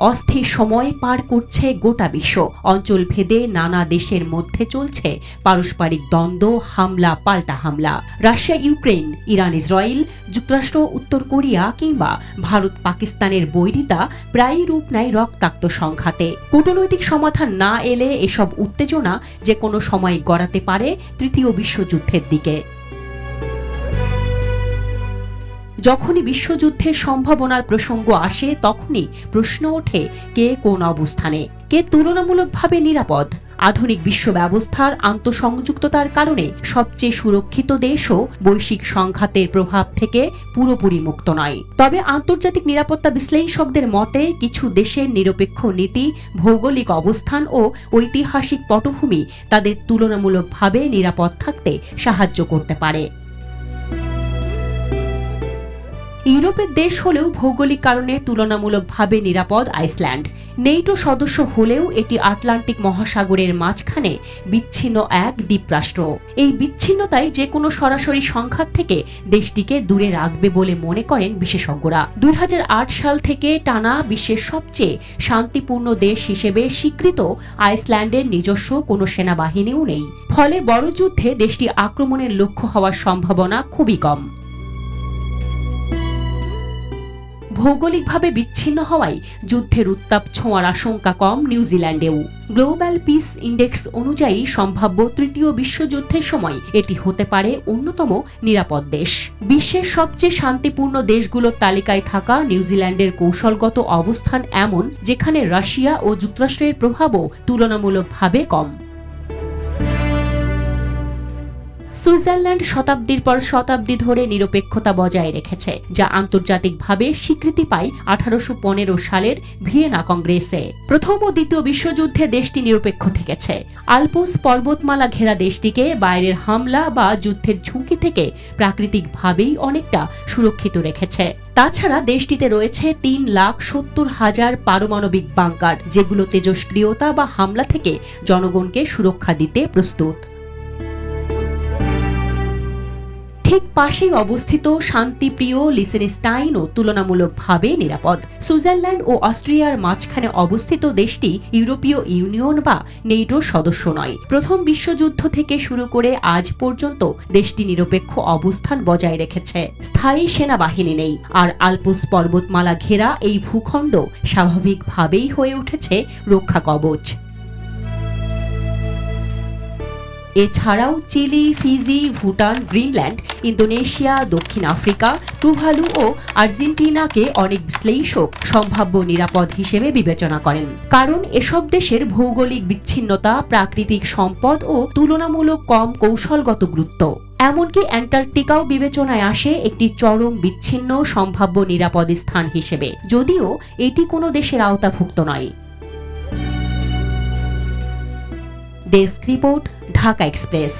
অস্থির সময় পার করছে গোটা বিশ্ব। অঞ্চল ভেদে নানা দেশের মধ্যে চলছে পারস্পরিক দ্বন্দ্ব, হামলা পাল্টা হামলা। রাশিয়া ইউক্রেন, ইরান ইসরায়েল, যুক্তরাষ্ট্র উত্তর কোরিয়া কিংবা ভারত পাকিস্তানের বৈরিতা প্রায়ই রূপ নেয় রক্তাক্ত সংঘাতে। কূটনৈতিক সমাধান না এলে এসব উত্তেজনা যে কোনো সময় গড়াতে পারে তৃতীয় বিশ্বযুদ্ধের দিকে। যখনই বিশ্বযুদ্ধের সম্ভাবনার প্রসঙ্গ আসে তখনই প্রশ্ন ওঠে, কে কোন অবস্থানে, কে তুলনামূলকভাবে নিরাপদ। আধুনিক বিশ্ব ব্যবস্থার আন্তঃসংযুক্ততার কারণে সবচেয়ে সুরক্ষিত দেশও বৈশ্বিক সংঘাতের প্রভাব থেকে পুরোপুরি মুক্ত নয়। তবে আন্তর্জাতিক নিরাপত্তা বিশ্লেষকদের মতে কিছু দেশের নিরপেক্ষ নীতি, ভৌগোলিক অবস্থান ও ঐতিহাসিক পটভূমি তাদের তুলনামূলকভাবে নিরাপদ থাকতে সাহায্য করতে পারে। ইউরোপের দেশ হলেও ভৌগোলিক কারণে তুলনামূলকভাবে নিরাপদ আইসল্যান্ড। নেটো সদস্য হলেও এটি আটলান্টিক মহাসাগরের মাঝখানে বিচ্ছিন্ন এক দ্বীপরাষ্ট্র। এই বিচ্ছিন্নতাই যে কোনো সরাসরি সংঘাত থেকে দেশটিকে দূরে রাখবে বলে মনে করেন বিশেষজ্ঞরা। 2008 সাল থেকে টানা বিশ্বের সবচেয়ে শান্তিপূর্ণ দেশ হিসেবে স্বীকৃত আইসল্যান্ডের নিজস্ব কোনো সেনাবাহিনীও নেই। ফলে বড় যুদ্ধে দেশটি আক্রমণের লক্ষ্য হওয়ার সম্ভাবনা খুবই কম। ভৌগোলিকভাবে বিচ্ছিন্ন হওয়ায় যুদ্ধের উত্তাপ ছোঁয়ার আশঙ্কা কম নিউজিল্যান্ডেও। গ্লোবাল পিস ইন্ডেক্স অনুযায়ী সম্ভাব্য তৃতীয় বিশ্বযুদ্ধের সময় এটি হতে পারে অন্যতম নিরাপদ দেশ। বিশ্বের সবচেয়ে শান্তিপূর্ণ দেশগুলোর তালিকায় থাকা নিউজিল্যান্ডের কৌশলগত অবস্থান এমন, যেখানে রাশিয়া ও যুক্তরাষ্ট্রের প্রভাবও তুলনামূলকভাবে কম। সুইজারল্যান্ড শতাব্দীর পর শতাব্দী ধরে নিরপেক্ষতা বজায় রেখেছে, যা আন্তর্জাতিকভাবে স্বীকৃতি পায় 1815 সালের ভিয়েনা কংগ্রেসে। প্রথম ও দ্বিতীয় বিশ্বযুদ্ধে দেশটি নিরপেক্ষ থেকেছে। আল্পস পর্বতমালা ঘেরা দেশটিকে বাইরের হামলা বা যুদ্ধের ঝুঁকি থেকে প্রাকৃতিকভাবেই অনেকটা সুরক্ষিত রেখেছে। তাছাড়া দেশটিতে রয়েছে 3,70,000 পারমাণবিক বাংকার, যেগুলো তেজস্ক্রিয়তা বা হামলা থেকে জনগণকে সুরক্ষা দিতে প্রস্তুত। ঠিক পাশেই অবস্থিত শান্তিপ্রিয় লিসেনস্টাইনও তুলনামূলকভাবে নিরাপদ। সুইজারল্যান্ড ও অস্ট্রিয়ার মাঝখানে অবস্থিত দেশটি ইউরোপীয় ইউনিয়ন বা নেটোর সদস্য নয়। প্রথম বিশ্বযুদ্ধ থেকে শুরু করে আজ পর্যন্ত দেশটি নিরপেক্ষ অবস্থান বজায় রেখেছে। স্থায়ী সেনাবাহিনী নেই, আর আল্পস পর্বতমালা ঘেরা এই ভূখণ্ড স্বাভাবিকভাবেই হয়ে উঠেছে রক্ষা কবচ। এছাড়াও Chile, Fiji, Bhutan, Greenland, Indonesia, দক্ষিণ আফ্রিকা, টুভালু ও আর্জেন্টিনাকে অনেক বিশ্লেষক সম্ভাব্য নিরাপদ হিসেবে বিবেচনা করেন, কারণ এসব দেশের ভৌগোলিক বিচ্ছিন্নতা, প্রাকৃতিক সম্পদ ও তুলনামূলক কম কৌশলগত গুরুত্ব। এমনকি অ্যান্টার্কটিকাও বিবেচনায় আসে একটি চরম বিচ্ছিন্ন সম্ভাব্য নিরাপদ স্থান হিসেবে, যদিও এটি কোনো দেশের আওতাভুক্ত নয়। Desk report, Dhaka express.